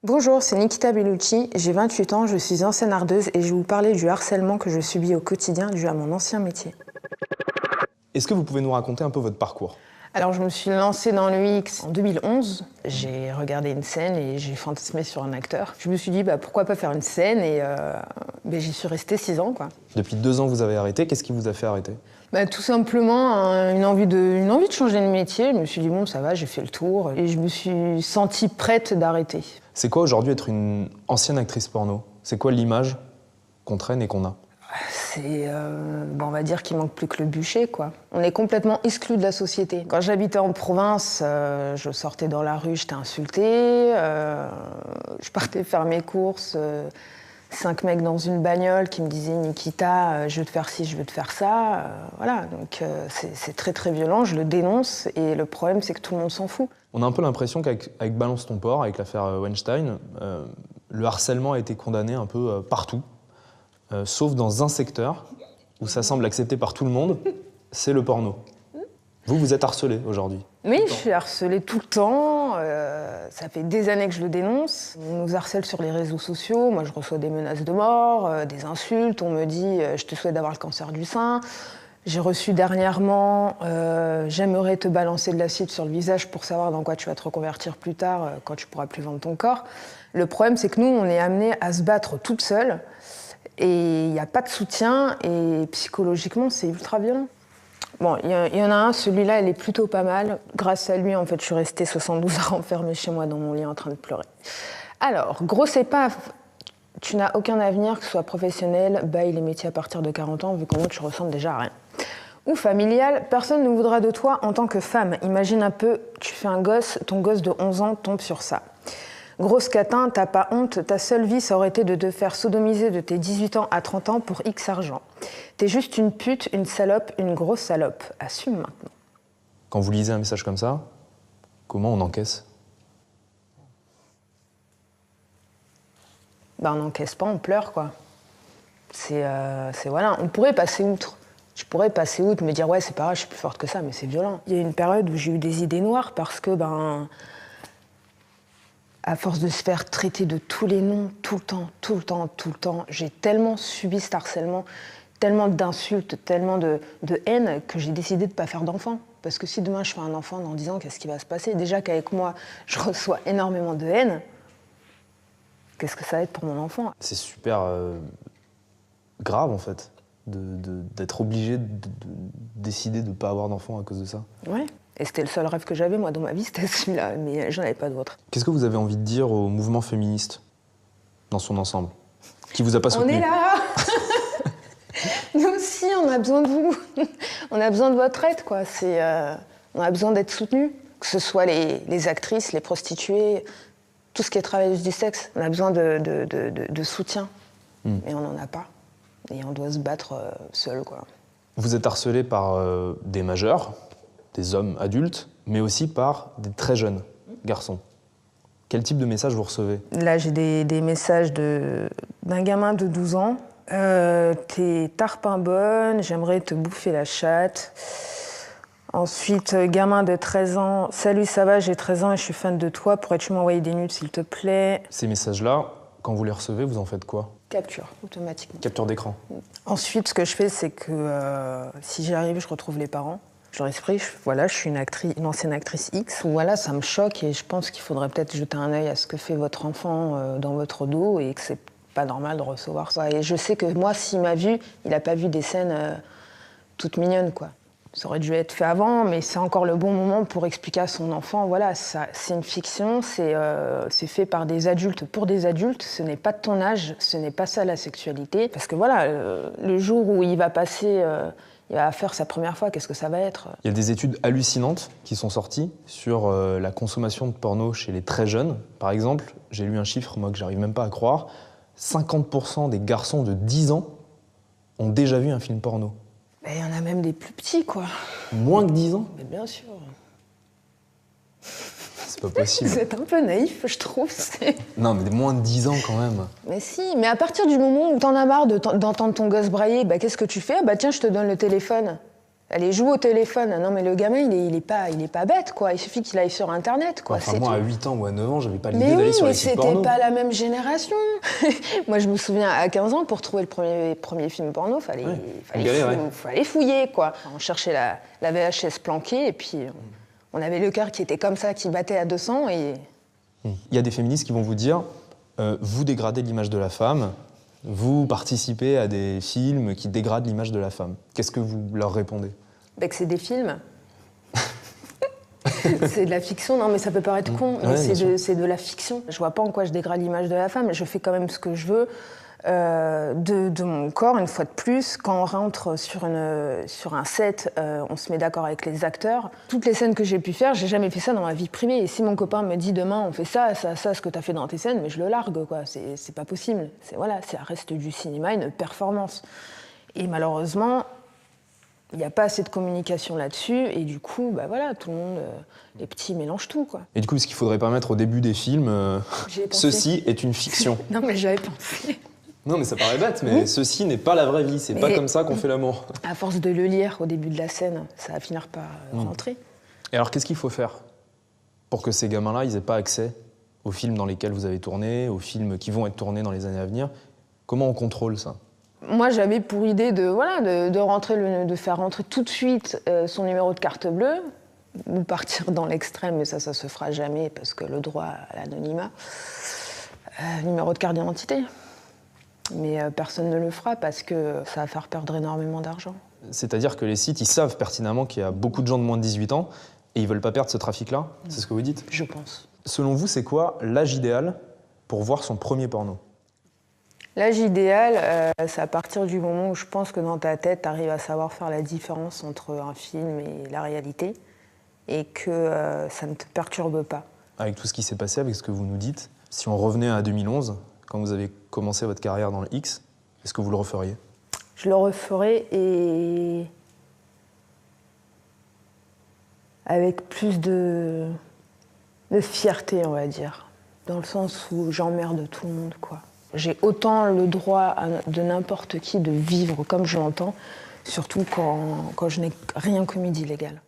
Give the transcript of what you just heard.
Bonjour, c'est Nikita Bellucci, j'ai 28 ans, je suis ancienne ardeuse et je vais vous parler du harcèlement que je subis au quotidien dû à mon ancien métier. Est-ce que vous pouvez nous raconter un peu votre parcours? Alors je me suis lancée dans l'UX en 2011, j'ai regardé une scène et j'ai fantasmé sur un acteur. Je me suis dit pourquoi pas faire une scène et j'y suis restée 6 ans quoi. Depuis 2 ans, vous avez arrêté. Qu'est-ce qui vous a fait arrêter? Tout simplement une envie de changer de métier. Je me suis dit bon ça va, j'ai fait le tour et je me suis sentie prête d'arrêter. C'est quoi aujourd'hui être une ancienne actrice porno? C'est quoi l'image qu'on traîne et qu'on a? C'est, on va dire qu'il manque plus que le bûcher, quoi. On est complètement exclus de la société. Quand j'habitais en province, je sortais dans la rue, j'étais insultée. Je partais faire mes courses, 5 mecs dans une bagnole qui me disaient « Nikita, je veux te faire ci, je veux te faire ça ». Voilà, donc c'est très très violent, je le dénonce et le problème c'est que tout le monde s'en fout. On a un peu l'impression qu'avec Balance ton port, avec l'affaire Weinstein, le harcèlement a été condamné un peu partout. Sauf dans un secteur où ça semble accepté par tout le monde, c'est le porno. Vous êtes harcelé aujourd'hui? Oui, je suis harcelée tout le temps. Ça fait des années que je le dénonce. On nous harcèle sur les réseaux sociaux. Moi, je reçois des menaces de mort, des insultes. On me dit « je te souhaite d'avoir le cancer du sein ». J'ai reçu dernièrement « j'aimerais te balancer de l'acide sur le visage pour savoir dans quoi tu vas te reconvertir plus tard quand tu pourras plus vendre ton corps ». Le problème, c'est que nous, on est amenés à se battre toutes seules. Et il n'y a pas de soutien, et psychologiquement, c'est ultra violent. Bon, il y en a un, celui-là, il est plutôt pas mal. Grâce à lui, en fait, je suis restée 72 heures enfermée chez moi dans mon lit en train de pleurer. Alors, grosse épave, tu n'as aucun avenir, que ce soit professionnel, bail les métiers à partir de 40 ans, vu comment tu ressembles déjà à rien. Ou familial, personne ne voudra de toi en tant que femme. Imagine un peu, tu fais un gosse, ton gosse de 11 ans tombe sur ça. Grosse catin, t'as pas honte, ta seule vie, ça aurait été de te faire sodomiser de tes 18 ans à 30 ans pour X argent. T'es juste une pute, une salope, une grosse salope. Assume maintenant. Quand vous lisez un message comme ça, comment on encaisse? On n'encaisse pas, on pleure, quoi. C'est voilà, on pourrait passer outre. Je pourrais passer outre, me dire, ouais, c'est pas grave, je suis plus forte que ça, mais c'est violent. Il y a une période où j'ai eu des idées noires parce que, à force de se faire traiter de tous les noms, tout le temps, j'ai tellement subi cet harcèlement, tellement d'insultes, tellement de haine, que j'ai décidé de ne pas faire d'enfant. Parce que si demain je fais un enfant dans 10 ans, qu'est-ce qui va se passer? Déjà qu'avec moi, je reçois énormément de haine, qu'est-ce que ça va être pour mon enfant? C'est super grave, en fait, d'être obligé de décider de ne pas avoir d'enfant à cause de ça. Ouais. Et c'était le seul rêve que j'avais, moi, dans ma vie, c'était celui-là, mais j'en avais pas d'autre. Qu'est-ce que vous avez envie de dire au mouvement féministe, dans son ensemble, qui vous a pas soutenu? On est là. Nous aussi, on a besoin de vous. On a besoin de votre aide, quoi. On a besoin d'être soutenus, que ce soit les actrices, les prostituées, tout ce qui est travailleuse du sexe. On a besoin de soutien, mais on n'en a pas. Et on doit se battre seul, quoi. Vous êtes harcelé par des majeurs, des hommes adultes, mais aussi par des très jeunes garçons. Quel type de message vous recevez? Là, j'ai des messages d'un gamin de 12 ans. T'es tarpin bonne, j'aimerais te bouffer la chatte. Ensuite, gamin de 13 ans. Salut, ça va, j'ai 13 ans et je suis fan de toi. Pourrais-tu m'envoyer des nudes, s'il te plaît? Ces messages-là, quand vous les recevez, vous en faites quoi? Capture, automatiquement. Capture d'écran. Ensuite, ce que je fais, c'est que si j'y arrive, je retrouve les parents. Je leur explique, voilà, je suis une ancienne actrice X. Voilà, ça me choque et je pense qu'il faudrait peut-être jeter un œil à ce que fait votre enfant dans votre dos et que c'est pas normal de recevoir ça. Et je sais que moi, s'il m'a vu, il a pas vu des scènes toutes mignonnes, quoi. Ça aurait dû être fait avant, mais c'est encore le bon moment pour expliquer à son enfant, voilà, c'est une fiction, c'est fait par des adultes pour des adultes, ce n'est pas de ton âge, ce n'est pas ça la sexualité. Parce que voilà, le jour où il va passer... il va faire sa première fois, qu'est-ce que ça va être? Il y a des études hallucinantes qui sont sorties sur la consommation de porno chez les très jeunes. Par exemple, j'ai lu un chiffre, moi, que j'arrive même pas à croire, 50% des garçons de 10 ans ont déjà vu un film porno. Il y en a même des plus petits, quoi. Moins que 10 ans? Mais bien sûr. C'est pas possible. Vous êtes un peu naïf, je trouve. Non, mais moins de 10 ans quand même. Mais si, mais à partir du moment où t'en as marre d'entendre ton gosse brailler, qu'est-ce que tu fais? Tiens, je te donne le téléphone. Allez, joue au téléphone. Non, mais le gamin, il est pas bête, quoi. Il suffit qu'il aille sur Internet, quoi. Enfin, moi, à 8 ans ou à 9 ans, j'avais pas l'idée Mais d'aller oui, sur mais les sites c'était porno. pas la même génération. Moi, je me souviens, à 15 ans, pour trouver le premier film porno, fallait fouiller, quoi. On cherchait la VHS planquée, et puis on avait le cœur qui était comme ça, qui battait à 200, et... Il y a des féministes qui vont vous dire vous dégradez l'image de la femme, vous participez à des films qui dégradent l'image de la femme. Qu'est-ce que vous leur répondez? Ben que c'est des films. C'est de la fiction, non mais ça peut paraître con, mais c'est de la fiction. Je vois pas en quoi je dégrade l'image de la femme, je fais quand même ce que je veux de mon corps, une fois de plus. Quand on rentre sur un set, on se met d'accord avec les acteurs. Toutes les scènes que j'ai pu faire, j'ai jamais fait ça dans ma vie privée. Et si mon copain me dit demain on fait ça, ce que t'as fait dans tes scènes, mais je le largue, quoi. C'est pas possible. Ça reste du cinéma, une performance. Et malheureusement, il n'y a pas assez de communication là-dessus, et du coup, bah voilà, tout le monde, les petits mélangent tout, quoi. Et du coup, ce qu'il faudrait pas mettre au début des films, ceci est une fiction. Non, mais j'avais pensé. Non, mais ça paraît bête, mais ceci n'est pas la vraie vie, c'est pas comme ça qu'on fait l'amour. À force de le lire au début de la scène, ça va finir par rentrer. Et alors, qu'est-ce qu'il faut faire pour que ces gamins-là, ils aient pas accès aux films dans lesquels vous avez tourné, aux films qui vont être tournés dans les années à venir? Comment on contrôle ça? Moi, j'avais pour idée de faire rentrer tout de suite son numéro de carte bleue, ou partir dans l'extrême, mais ça se fera jamais parce que le droit à l'anonymat. Numéro de carte d'identité. Mais personne ne le fera parce que ça va faire perdre énormément d'argent. C'est-à-dire que les sites, ils savent pertinemment qu'il y a beaucoup de gens de moins de 18 ans et ils veulent pas perdre ce trafic-là? C'est ce que vous dites? Je pense. Selon vous, c'est quoi l'âge idéal pour voir son premier porno? L'âge idéal, c'est à partir du moment où je pense que dans ta tête, tu arrives à savoir faire la différence entre un film et la réalité et que ça ne te perturbe pas. Avec tout ce qui s'est passé, avec ce que vous nous dites, si on revenait à 2011, quand vous avez commencé votre carrière dans le X, est-ce que vous le referiez? Je le referais et avec plus de fierté, on va dire, dans le sens où j'emmerde tout le monde, quoi. J'ai autant le droit de n'importe qui de vivre comme je l'entends, surtout quand je n'ai rien commis d'illégal.